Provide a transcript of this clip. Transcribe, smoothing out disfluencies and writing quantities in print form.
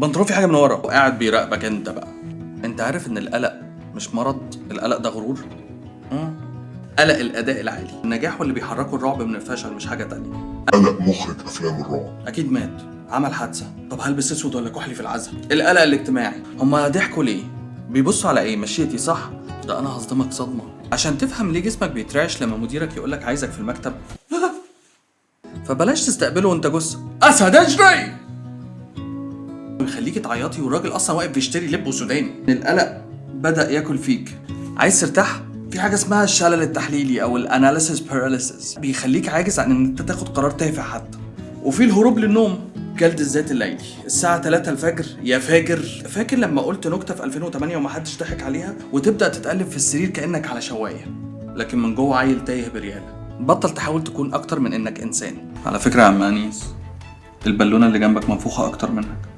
البنطلون في حاجه من ورا، وقاعد بيراقبك انت بقى. انت عارف ان القلق مش مرض، القلق ده غرور. قلق الاداء العالي، النجاح واللي بيحركوا الرعب من الفشل، مش حاجه تانية. قلق مخرج افلام الرعب. اكيد مات، عمل حادثه. طب هلبس اسود ولا كحلي في العزاء؟ القلق الاجتماعي، هما ضحكوا ليه؟ بيبصوا على ايه؟ مشيتي صح؟ ده انا هصدمك صدمه عشان تفهم ليه جسمك بيترعش لما مديرك يقولك عايزك في المكتب. فبلاش تستقبله وانت جثه. اسد اجري! يخليكي تعيطي والراجل اصلا واقف بيشتري لب وسوداني. القلق بدأ ياكل فيك. عايز ترتاح؟ في حاجه اسمها الشلل التحليلي او الاناليسيس باراليسيس، بيخليك عاجز عن ان انت تاخد قرار تافه حتى. وفي الهروب للنوم، جلد الذات الليلي الساعة 3 الفجر. يا فاجر، فاكر لما قلت نكتة في 2008 ومحدش ضحك عليها؟ وتبدأ تتقلب في السرير كأنك على شواية، لكن من جوه عيل تايه بريالة. بطل تحاول تكون أكتر من إنك إنسان. على فكرة يا عم أنيس، البالونة اللي جنبك منفوخة أكتر منك.